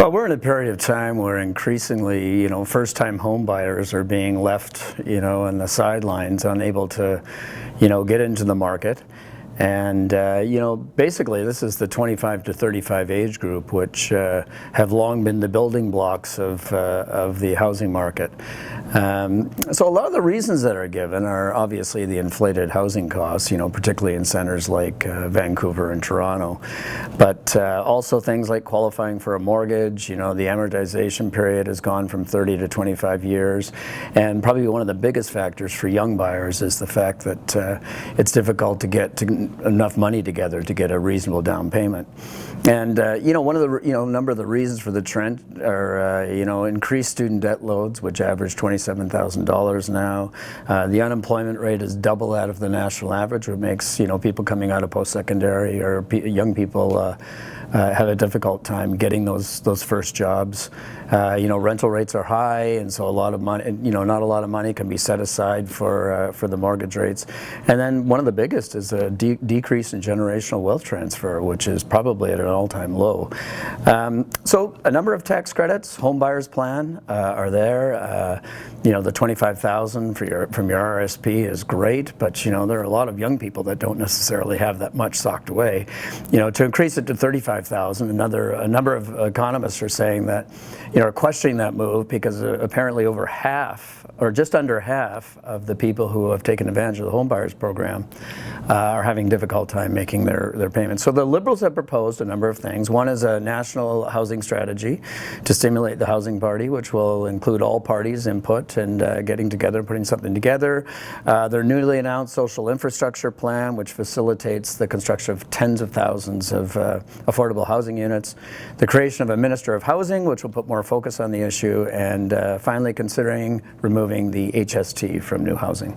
Well, we're in a period of time where increasingly, first-time home buyers are being left, on the sidelines, unable to, get into the market. And, basically this is the 25 to 35 age group, which have long been the building blocks of the housing market. So a lot of the reasons that are given are obviously the inflated housing costs, particularly in centers like Vancouver and Toronto. But also things like qualifying for a mortgage, the amortization period has gone from 30 to 25 years. And probably one of the biggest factors for young buyers is the fact that it's difficult to get enough money together to get a reasonable down payment. And one of the number of the reasons for the trend are increased student debt loads, which average $27,000 now. The unemployment rate is double that of the national average, which makes people coming out of post-secondary or young people have a difficult time getting those first jobs. Rental rates are high, and so a lot of money, not a lot of money can be set aside for the mortgage rates. And then one of the biggest is a decrease in generational wealth transfer, which is probably at an all-time low. So a number of tax credits, home buyers plan are there. The $25,000 from your RRSP is great, but there are a lot of young people that don't necessarily have that much socked away. To increase it to $35,000, a number of economists are saying that, are questioning that move because apparently over half, or just under half, of the people who have taken advantage of the home buyers program are having a difficult time making their payments. So the Liberals have proposed a number of things. One is a national housing strategy to stimulate the housing party, which will include all parties' input and getting together and putting something together. Their newly announced social infrastructure plan, which facilitates the construction of tens of thousands of affordable housing units. The creation of a Minister of Housing, which will put more focus on the issue, and finally considering removing the HST from new housing.